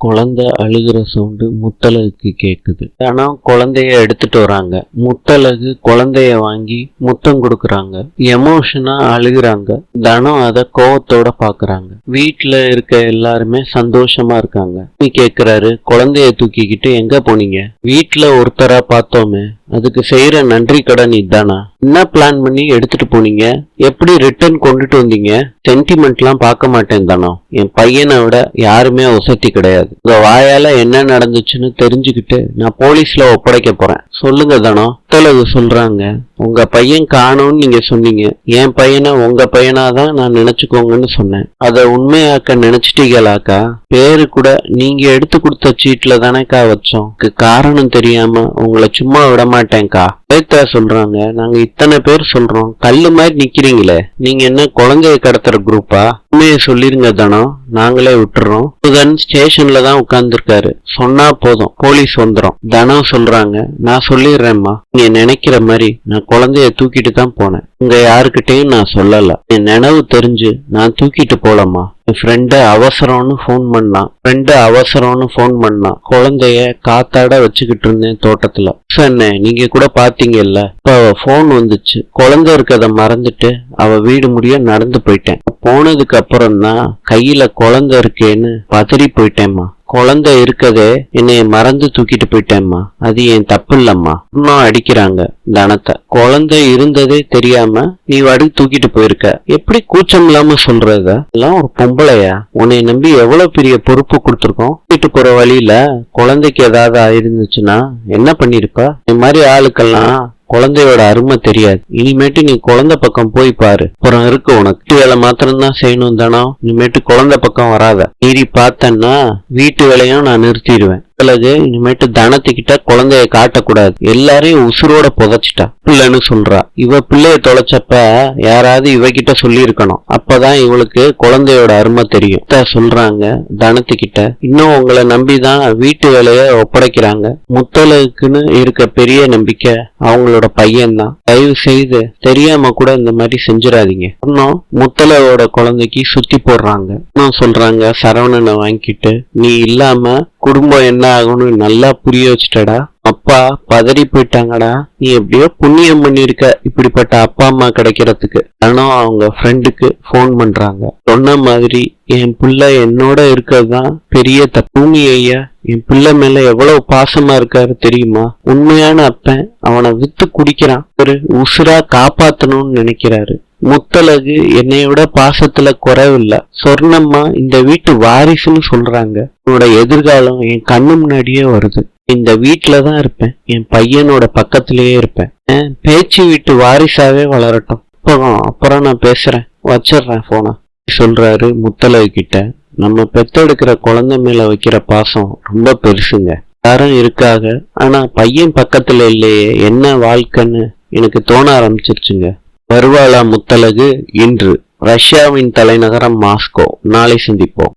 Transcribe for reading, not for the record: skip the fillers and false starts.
குழந்தை அழுகிற சவுண்டு முத்தழகுக்கு கேக்குது. ஆனா குழந்தைய எடுத்துட்டு வராங்க. முத்தழகு குழந்தைய வாங்கி முத்தம் கொடுக்கறாங்க. எமோஷனா அழுகுறாங்க. தனம் அத கோவத்தோட பாக்குறாங்க. வீட்டுல இருக்க எல்லாருமே சந்தோஷமா இருக்காங்க. கேக்குறாரு, குழந்தைய தூக்கிக்கிட்டு எங்க போனீங்க? வீட்டுல ஒருத்தரா பார்த்தோமே, அதுக்கு செய்யற நன்றி கடன் இதானா? என்ன பிளான் பண்ணி எடுத்துட்டு போனீங்க? எப்படி ரிட்டர்ன் கொண்டுட்டு வந்தீங்க? சென்டிமெண்ட் எல்லாம் பார்க்க மாட்டேன் தானோ. என் பையனை விட யாருமே வசதி கிடையாது. உங்க வாயால என்ன நடந்துச்சுன்னு தெரிஞ்சுக்கிட்டு நான் போலீஸ்ல ஒப்படைக்க போறேன். சொல்லுங்க தானோ. முத்தழகு சொல்றாங்க, உங்க பையன் காணும்னு நீங்க சொன்னீங்க. என் பையனை உங்க பையனாதான் நான் நினைச்சுக்கோங்கன்னு சொன்னேன். அத உண்மையாக்க நினைச்சிட்டீங்களாக்கா? பேரு கூட நீங்க எடுத்து கொடுத்த சீட்ல தானேக்கா வச்சோம். காரணம் தெரியாம உங்களை சும்மா விட மாட்டேன்க்கா. பேத்தா சொல்றாங்க, நாங்க இத்தனை பேர் சொல்றோம், கல்லு மாதிரி நிக்கிறீங்களே, நீங்க என்ன குழந்தைய கடத்துற குரூப்பா? உண்மையை சொல்லிருங்க தானோ, நாங்களே விட்டுறோம். புதன் ஸ்டேஷன்ல தான் உட்கார்ந்துருக்காரு. சொன்னா போதும், போலீஸ் வந்துடும். தனம் சொல்றாங்க, நான் சொல்லிடுறேன்மா, நீங்க நினைக்கிற மாதிரி நான் குழந்தைய தூக்கிட்டு தான் போனேன். உங்க யாருக்கிட்டையும் நான் சொல்லல. என் நினைவு தெரிஞ்சு நான் தூக்கிட்டு போலமா. என் ஃப்ரெண்டு அவசரம்னு ஃபோன் பண்ணா. குழந்தைய காத்தாட வச்சுக்கிட்டு இருந்தேன் தோட்டத்துல. சொன்ன நீங்க கூட பாத்தீங்கல்ல. இப்ப அவ போன் வந்துச்சு. குழந்தை இருக்கத மறந்துட்டு அவ வீடு முடிய நடந்து போயிட்டேன். போனதுக்கு அப்புறம் தான் கையில குழந்தை இருக்கேன்னு பதறி போயிட்டேம்மா. குழந்தை இருக்கதே என்னைய மறந்து தூக்கிட்டு போயிட்டேம்மா. அது என் தப்பு இல்லம்மா. இன்னும் அடிக்கிறாங்க தனத்தை. குழந்தை இருந்ததே தெரியாம நீ வாடி தூக்கிட்டு போயிருக்க. எப்படி கூச்சம் இல்லாம சொல்றத? எல்லாம் ஒரு பொம்பளையா? உன்னை நம்பி எவ்வளவு பெரிய பொறுப்பு கொடுத்துருக்கோம். தூக்கிட்டு போற வழியில குழந்தைக்கு ஏதாவது ஆயிருந்துச்சுன்னா என்ன பண்ணிருப்ப? இந்த மாதிரி ஆளுக்கெல்லாம் குழந்தையோட அருமை தெரியாது. இனிமேட்டு நீ குழந்தை பக்கம் போய் பாரு. அப்புறம் இருக்கு உனக்கு. வீட்டு வேலை மாத்திரம்தான் செய்யணும் தானோ. இனிமேட்டு குழந்தை பக்கம் வராத. மீறி பார்த்தன்னா வீட்டு வேலையும் நான் நிறுத்திடுவேன். பிறகு இனிமேட்டு தனத்துக்கிட்ட குழந்தைய காட்டக்கூடாது. எல்லாரையும் உசுரோட புதைச்சிட்டா. பிள்ளைன்னு சொல்றா. இவ பிள்ளைய தொலைச்சப்ப யாராவது இவகிட்ட சொல்லி இருக்கணும். அப்பதான் இவளுக்கு குழந்தையோட அருமை தெரியும். சொல்றாங்க தனத்துக்கிட்ட, இன்னும் உங்களை நம்பிதான் வீட்டு வேலைய ஒப்படைக்கிறாங்க. முத்தழகுக்குன்னு இருக்க பெரிய நம்பிக்கை அவங்களோட பையன்தான். தயவு செய்து தெரியாம கூட இந்த மாதிரி செஞ்சிடாதீங்க. இன்னும் முத்தழகோட குழந்தைக்கு சுத்தி போடுறாங்க. இன்னும் சொல்றாங்க, சரவணனை வாங்கிட்டு நீ இல்லாம குடும்பம் என்ன ஆகும்னு நல்லா புரிய வச்சுட்டடா. அப்பா பதறி போயிட்டாங்கடா. நீ எப்படியோ புண்ணியம் பண்ணிருக்க இப்படிப்பட்ட அப்பா அம்மா கிடைக்கிறதுக்கு. ஆனா அவங்க ஃப்ரெண்டுக்கு போன் பண்றாங்க. சொன்ன மாதிரி என் பிள்ளை என்னோட இருக்கிறதுதான் பெரிய தப்பு. ஐயா, என் பிள்ளை மேல எவ்வளவு பாசமா இருக்காரு தெரியுமா? உண்மையான அப்பன் அவனை வித்து குடிக்கிறான். ஒரு உசுரா காப்பாத்தணும்னு நினைக்கிறாரு. முத்தழகு என்னை விட பாசத்துல குறைவில்ல. சொர்ணம்மா இந்த வீட்டு வாரிசுன்னு சொல்றாங்க. உன்னோட எதிர்காலம் என் கண்ணு முன்னாடியே வருது. இந்த வீட்டுலதான் இருப்பேன். என் பையனோட பக்கத்திலேயே இருப்பேன். பேச்சு வீட்டு வாரிசாவே வளரட்டும். அப்புறம் நான் பேசுறேன், வச்சிடுறேன் போன சொல்றாரு முத்தழகு கிட்ட. நம்ம பெத்தெடுக்கிற குழந்தை மேல வைக்கிற பாசம் ரொம்ப பெருசுங்க. யாரும் இருக்காக, ஆனா பையன் பக்கத்துல இல்லையே, என்ன வாழ்க்கைன்னு எனக்கு தோண ஆரம்பிச்சிருச்சுங்க. வருவாளா முத்தழகு? இன்று ரஷ்யாவின் தலைநகரம் மாஸ்கோ. நாளை சந்திப்போம்.